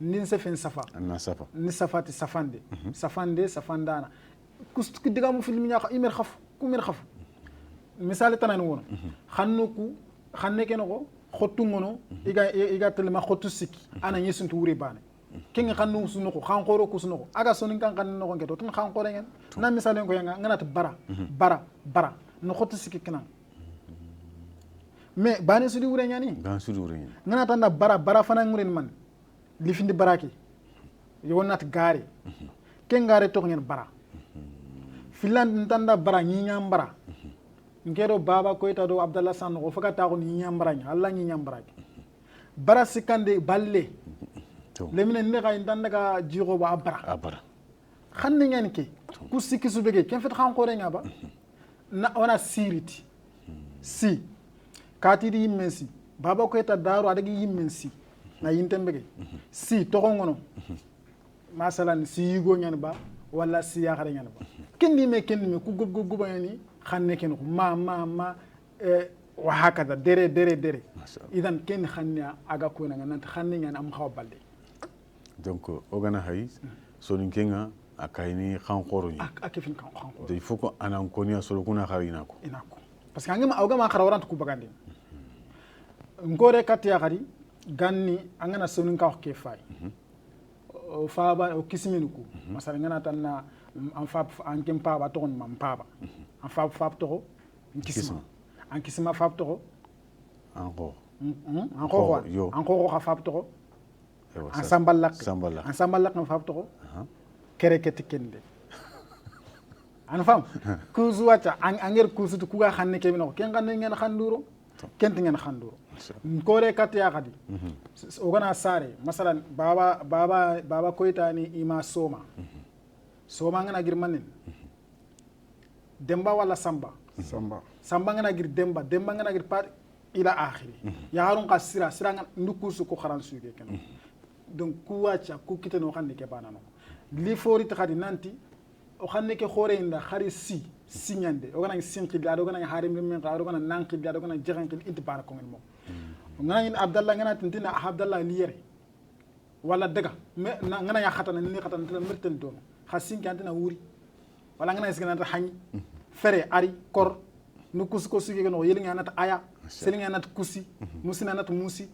Speaker 2: nin sefe safa
Speaker 1: anna safa
Speaker 2: ni safati safande safandana kus digamu filmi nya imer khaf ku mer khaf misali tanan wono xanne ke no khottu ngono iga telma khottu sikki ana yesuntu wuri bane kenga xannu suno ko xan xoro ko suno ko aga sonin kan kan no ko ngeto tan xan xoro ngen na misalen ko yanga ngana bara no khottu sikki kana mais bane sudi wure nyani ngana tan bara fana nguren man li findi baraki yonat gari ken gari to ngen bara filan tanda bara nyi nyam bara ngero baba ko ita do abdallah san ko faka ta ko nyi nyam bara nya allah nyi nyam bara sikande balle lemine ne ga indan daga jiro ba abara xanni ngeen ke ku sikki su bege ken fet xan ko renga ba na ona siriti si kati di immensi baba ko eta daru adagi immensi na yintembege si to ngono masalan si yigo ñan ba wala si ya xare ñan ba kendi me ku gub ni xanne ken ko ma wa hakada dere idan ken xannya aga ko na nan xanne ñan am xaw balde
Speaker 1: donc ogana hay sonin kenga akayni xanqoro ni
Speaker 2: akefin xanqoro
Speaker 1: de faut ko anan konia solo kuna xarina ko
Speaker 2: inako parce que angama awgama xara warant ku bagande ngore katya xari ganni angana sonin ka ke fay o faaba o kisminu ku masala ngana tanna am fa an kem pa ba ton mam pa ba an fa to an kisma fa to
Speaker 1: anko
Speaker 2: xa fa to an samballak no fab to kere keti kende an fam kuzu wacha anger kuzu to kuga xanne ke no ken xanne ngeen xanduro kent ngeen xanduro ko re kat ya xadi o gana sare masalan baba koytani ima soma ngana gir manen demba wala samba ngana gir demba ngana gir pat ila akhiri ya harun qasira ngana ndukusu ko xaran suuge ken donc ku wacha ku kiteno xanne ke banano li fori taxadi nanti o xanne ke xore inda xari si ñande o gana sinqi bi ado gana harim men ado gana nanqi bi ado gana jexanqi inti bara ko ngel mo ngana abdallah ngana tintina abdallah liyere wala daga ngana ya xatana ni xatana tan mertel don xasin kantina wuri wala ngana isgana ta hani fere ari kor nu kus ko sugi no yeli ngana ta aya seli ngana ta kusi musina na ta musi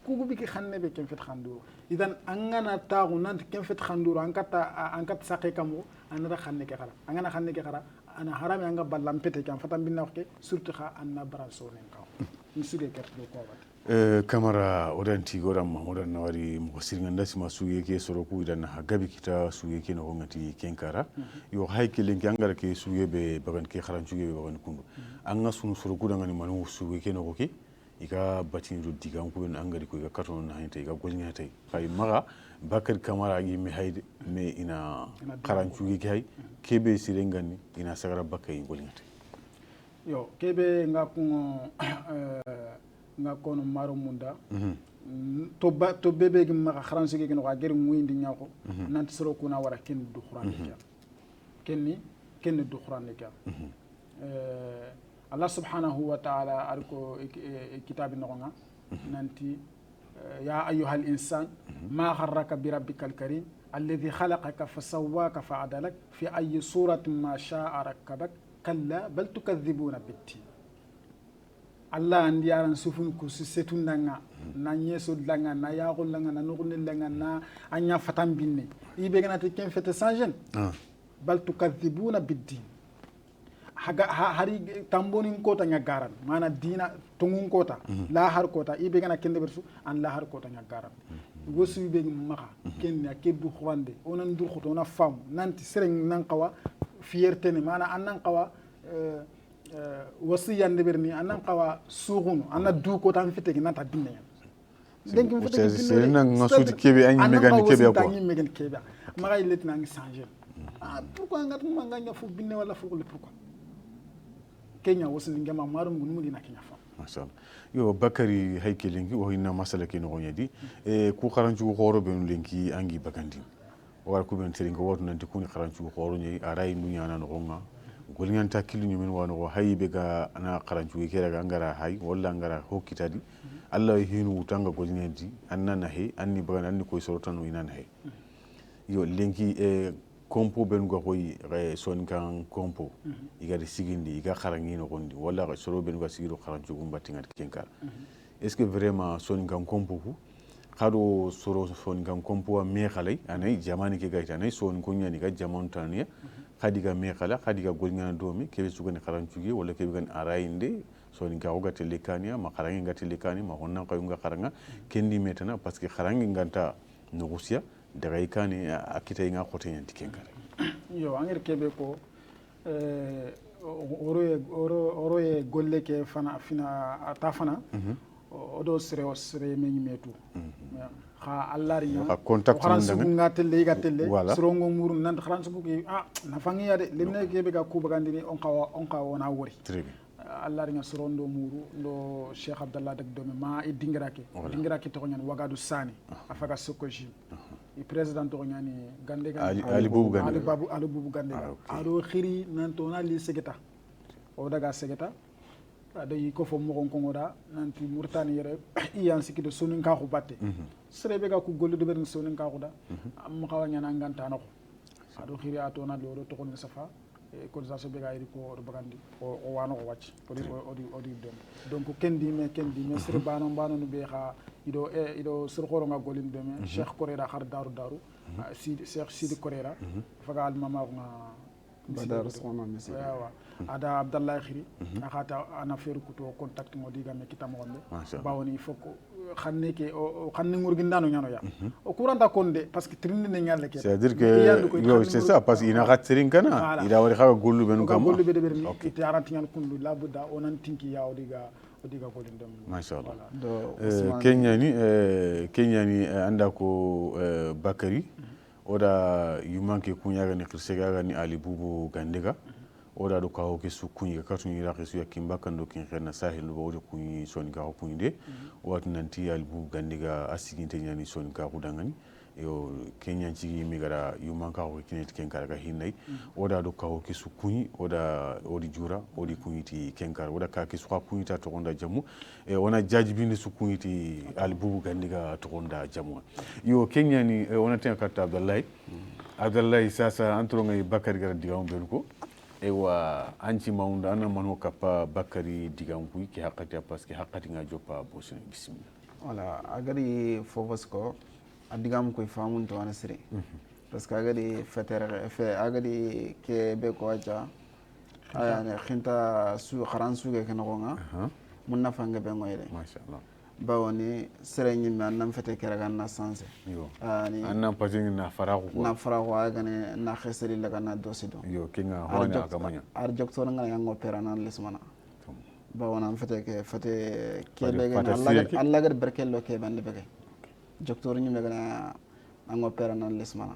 Speaker 2: kugu biki xanne be ken fet xanduro idan angana taxu nant ken fet xanduro an kat saqe kamo anara xanne ke xara angana xanne ke xara ana harame anga ballam pete kan fatam binna ke surtout xa anna bara sonen kaw ni suge kerto ko wat
Speaker 1: kamara odanti goram odan nawari mo sirnganda sima suge ke soro ku idan ha gabi kita suge ke no ngati kenkara yo hayke lenki angara ke suge be bagan ke xaran suge be bagan kundu anga sunu soro ku dangani manu suge ke no ke iga batin do diga ko ben angari ko iga katon na hinte iga golnya tay kay maga bakar kamara gi mi hayde me ina xaran suge ke hay kebe sirengani ina sagara bakay golnya tay
Speaker 2: yo kebe nga kono maro munda to bebe gi ma kharansi gi no gari muindi nyako nanti soro kuna wara ken du khurani ken du khurani ka Allah subhanahu wa ta'ala arko kitab nonga nanti ya ayyuhal insan ma gharraka bi rabbikal karim alladhi khalaqaka fasawwaka fa'adalak fi ayyi suratin ma sha'a rakkabak kalla bal tukadhibuna bid-din Allah andi yaran sufun ku setundanga na nyeso danga na yaqul langa na nugunil langa na anya fatam binne ibe gana te ken fete sanjen bal tukadhibuna bid-din hari tambonin kota nya garan mana dina tungun kota la har kota ibe gana kende bersu an la har kota nya garan wosu ibe maka ken ya kebu khwande onan dur khoto na fam nanti sereng nan qawa fierté ne mana an nan qawa wasi yande berni anan qawa sughunu anna du ko tan fitegi nata binne denk mu fitegi
Speaker 1: c'est nan ngasuti kebe anyi megan kebe ko
Speaker 2: anyi megan kebe magay letna ngi changer pourquoi ngat mo nganya fu binne wala fu le pourquoi kenya wasi ngama marum gunu dina kenya fa
Speaker 1: mashallah yo bakari haykelengi o hinna masala ke no nyadi ku kharanju khoro be lenki angi bakandi o war ku ben teringa wotu nanti kuni kharanju khoro nyi aray mu nyana no gonga golñanta killu ñumen wano ko haybe ga ana qarancu ke daga ngara hay walla ngara hokkitadi allah hinu tanga golñanti annana he anni bagan anni koy sorotano inana he yo lenki kompo ben go koy son kan kompo iga de sigindi iga kharangino gondi walla soro ben go sigido qarancu gum battingat kenkar est ce que vraiment son kan kompo ku khado soro son kan kompo me khalay anay jamani ke gayta anay son ko nyani ga jamontania khadiga me khala khadiga golngana domi kebe sugani kharancuge wala kebe gan arayinde so ni gawo gatele kania ma kharangi gatele kani ma honna ko nga kharanga kendi metana parce que kharangi nganta no rusia daga ikani akita nga khote nyanti kenkare
Speaker 2: yo angir kebe ko oroye golle ke fana fina atafana odo sere menyi metu ha allari ya
Speaker 1: contact
Speaker 2: kharansu ngatelle gatelle sorongo muru nan kharansu ki na fangi ya de lemne kebe ga ku bagandini on kawa na wori
Speaker 1: très bien
Speaker 2: allari nga sorondo muru ndo Cheikh Abdallah dak dome ma e dingiraki to nyani wagadu sani afaga sokoji e president to nyani gande
Speaker 1: ali bubu
Speaker 2: gande ado khiri nan to na li segeta o daga segeta day ko fo mo ko ngoda nanti murtani yere iyan sikido sonin ka khubate serebe ga ku gollu de ben sonin ka khuda am khawanya na nganta nako ado khiri ato na do to kon safa e ko za so be ga iri ko do bagandi o wano ko wacc odi donc kendi me sir bano no be kha ido sir khoro nga golim de me cheikh korera khar daru cheikh sidi korera faga al mama ko
Speaker 3: badar sona mesi
Speaker 2: ada Abdallah khiri akhata ana feru kuto contact mo diga me kita mo wonde bawoni foko xanne ke o xanne ngurgi ndano ñano ya o kuranta konde parce que trinde ne ñalle ke
Speaker 1: c'est à dire que yo c'est ça parce que ina khatrin kana ida wari khaga gollu ben kam
Speaker 2: gollu be de berni ite aranti ñal kundu labuda onan tinki ya odiga golin dem
Speaker 1: mashallah kenyani anda ko bakari oda yumanke kunyaga ni khirsega ni ali bubu gandega oda do kawo ke su kunyi ka tun ira kesu yakin bakan do kin khana sahil bo oda kunyi soni ka kunyi de wat nanti al bu gandiga asiginte nyani soni ka kudangani yo kenyan cigi mi gara yuman ka ko kinet ken kara ga hinnay oda do kawo ke su kunyi oda odi jura odi kunyi ti ken kara oda ka ke su ka kunyi ta to gonda jamu e ona jaji binde su kunyi ti al bu gandiga to gonda jamu yo kenyani ona ten karta abdallah Abdallahi sasa antro ngai Bakary gara digam benuko ewa anci maunda ana mano kappa Bakary digam kuy ki hakati parce que hakati nga jopa bosini bismillah.
Speaker 3: Voilà agari fofos ko adigam koy famun to ana sire parce que agari fetere fe agari ke be ko aja ayane khinta su kharan su ke kenonga mun na fanga be ngoyde
Speaker 1: Mashallah.
Speaker 3: bawoni sere ñimme annam fete keraga na sanse
Speaker 1: Yo.
Speaker 3: ani
Speaker 1: Annan pajin na faraku ko.
Speaker 3: na fara ko agane na kheseri laga na dosido
Speaker 1: Yo kinga honya akamanya.
Speaker 3: ar joktor nga yango pera nan lesmana bawona fete ke fete
Speaker 1: Fate
Speaker 3: kebe gana
Speaker 1: siyeke.
Speaker 3: Allah gar berkello ke bande bege joktor ñimme gana ango pera nan lesmana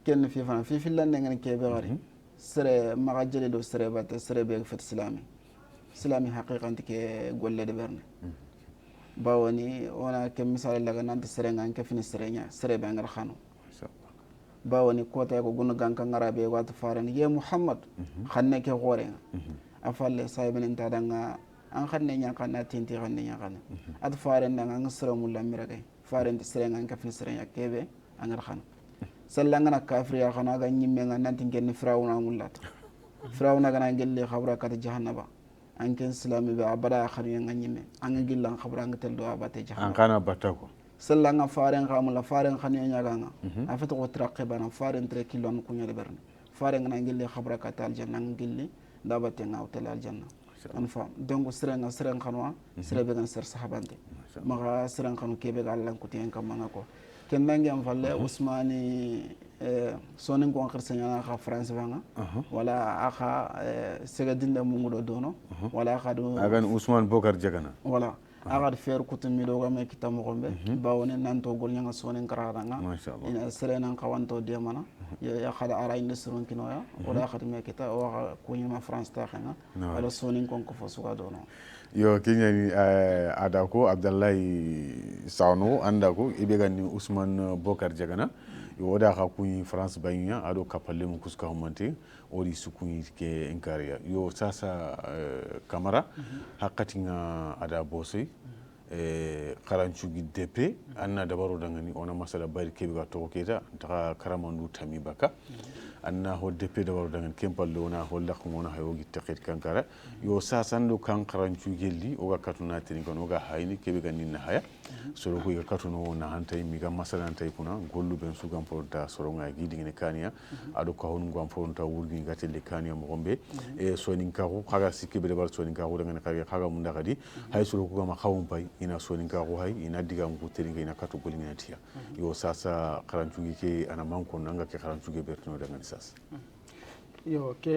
Speaker 3: ken fi fana fi filande ngene kebe gari sere maga jeli do sere batte sere be fet islami haqiqan ke golle de berne bawoni wona ke misali laga nanti serenga ke fini serenya sere be ngar khano bawoni kota ko gunu ganka ngarabe wat faran ye muhammad khanne ke gore afalle saybenen tadanga an khanne nya kana tinti khanne nya kana ad faran nga ngasra mulla mirage faran serenga ke fini serenya kebe angar khano sallanga na kafir ya khana ga nyimme nga nanti ngen firawna mulata firawna gana gelle khabra kat jahannaba anken islami be abada khariya nga nyime anga gillan khabra nga tel do abate jahannam
Speaker 1: An kana batako.
Speaker 3: sallanga faren khamula faren khaniya nyaga nga afata ko traqibana faren tre kilon kunya de berne faren nga gille khabra ka tal janna nga gille dabate nga hotel al janna an fam donc serenga seren khanwa serebe gan ser sahabante maga seren khanu kebe ga Allah ko tiyan kam nga ko ken nangi am falle usmani sonin ko khirsanya kha france banga wala akha segadinda mungudo dono wala akha do
Speaker 1: Agan Ousmane Bokar Jagana.
Speaker 3: wala akha fer kutumi do ga me kitamo gombe bawone nanto gol nyanga sonin kararanga
Speaker 1: Mashallah.
Speaker 3: ina serena kawanto de mana ya khada ara inde surun kinoya wala akha me kita wa ko nyama france ta khanga wala sonin ko fo suga dono
Speaker 1: Yo kinyani adako Abdallahi Sawno andako ibegani Ousmane Bokar Jagana yo oda ka kuyi France banya ado kapalle mu kuska humante odi sukuni ke enkaria yo sasa kamara hakati nga ada bosai karancugi DP anna dabaro dangani ona masala bari kebe ga to keta ta karamandu tami baka anna ho DP dabaro dangan kempalle ona ho lakmona hayogi takit kankara yo sasando kan karancugi li oga katuna tin kon oga hayni kebe ga ninna haya soro ko ga katuno na hantay mi ga masala hantay kuna gollu ben sugam porta soro nga gidi ngene kania ado ko hon ngam porta wurgi gatelle kania mo gombe e sonin ka ko kaga sikebe dabar sonin ka ko dangan kaga munda kadi hay soro ko ma khawum pay ina soninka ko hay ina digam ko teringa ina katu golin ina tiya yo sasa karancugi ke ana manko nanga ke karancugi bertino daga sasa
Speaker 2: yo ke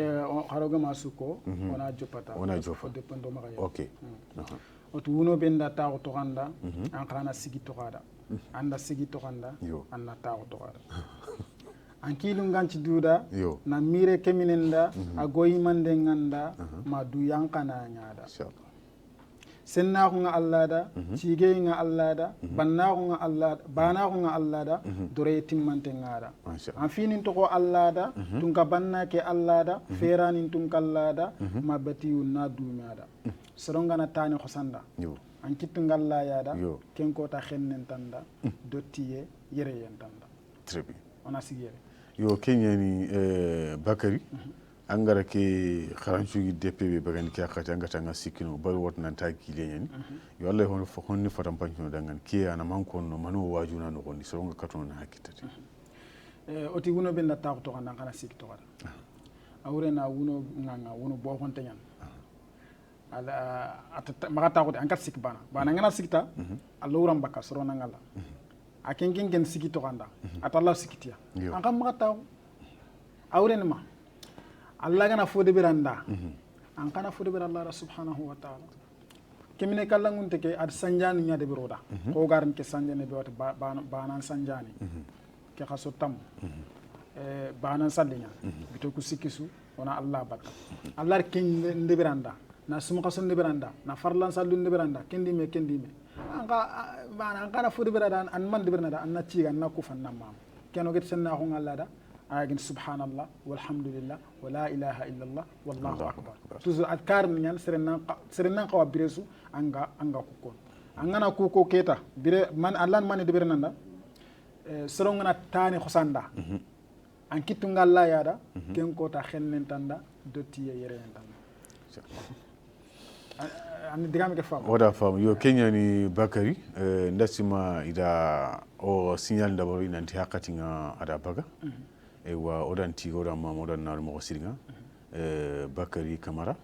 Speaker 2: haroga masuko ona jopata
Speaker 1: ona jofa
Speaker 2: dependo maka
Speaker 1: okay
Speaker 2: otu wuno benda ta to ganda an kana sigi to gada anda sigi to ganda anna ta to gada an kilun ganci duda na mire keminenda agoyi mande nganda ma du yankana nyaada senna ko nga Allah da cige nga Allah da banna ko nga Allah bana ko nga Allah da dore timmante ngada an finin to ko Allah da tun ka banna ke Allah da feranin tun Allah da ma batiyu na dumada soronga na tani khosanda an kittu ngalla ya da ken ko ta khennen tanda dottiye yere yen tanda
Speaker 1: très bien
Speaker 2: ona sigere
Speaker 1: yo kenyani Bakary angara ke kharancugi DPB bagani ke akati angata nga sikino bal wotna ta kile nyani yo Allah hono fo honni fatam pancho dangan ke ana manko no manu wajuna no gonni soronga katono na hakitati
Speaker 2: oti wuno benda ta to kana kana sikto kada awre na wuno nganga wuno bo honte nyan ala atata magata ko an kat sik bana ngana sikta Allah uram bakka sorona ngala aken gen sikito kanda atalla sikitia an kam magata awre ma Allah gana fode biranda an kana fode biranda Allah subhanahu wa ta'ala kemine kallangun teke ad sanjani nya de biroda ko garan ke sanjane be wata banan sanjani ke khaso tam banan sallinya bito ku sikisu ona Allah bakka Allah ken de biranda na sum khaso de biranda na farlan sallu de biranda kendi me anka bana an kana fode biranda an man de biranda an na ciga na ku fanna mam keno get senna ko Allah da agin subhanallah walhamdulillah wala ilaha illallah wallahu akbar toujours adkar nyan serenan qawa biresu anga kukon angana kuko keta bire man Allah man de birnanda serongna tani khosanda an kittu ngalla yada ken kota xennen tanda dotti yere tanda an digame ke fam
Speaker 1: oda fam yo kenyani bakari ndasima ida o signal d'abord inanti hakatinga ada baga e wa odan tigo da ma odan nar mo siringa bakari kamara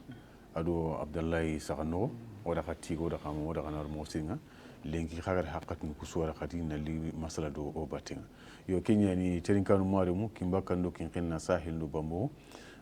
Speaker 1: ado abdallahi sagano oda khatigo da kam oda nar mo siringa lenki khagar hakatin kusura khatina li masala do o batinga yo kenyani terinkanu mare mu kimbakando kin kenna sahil do bambo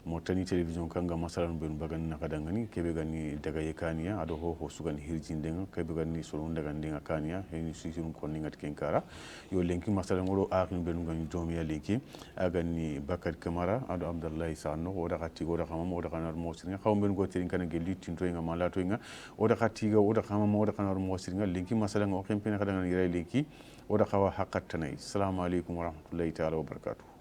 Speaker 1: mo tani télévision kanga masalan ben bagan na kadangani kebe gani daga yekaniya ado ho sugan hirjindenga kebe gani solon daga ndinga kaniya heni sisirun konni ngat kenkara yo lenki masalan ngoro akin ben gani domiya lenki agani bakar kamara ado abdallahi sanno oda khati oda khama oda kanar mosirnga khawm ben go terin kana gelli tinto nga malato nga oda khati ga oda khama oda kanar mosirnga lenki masalan o kempena kadangani ray lenki oda khawa haqqat tanay assalamu alaikum wa rahmatullahi ta'ala wa barakatuh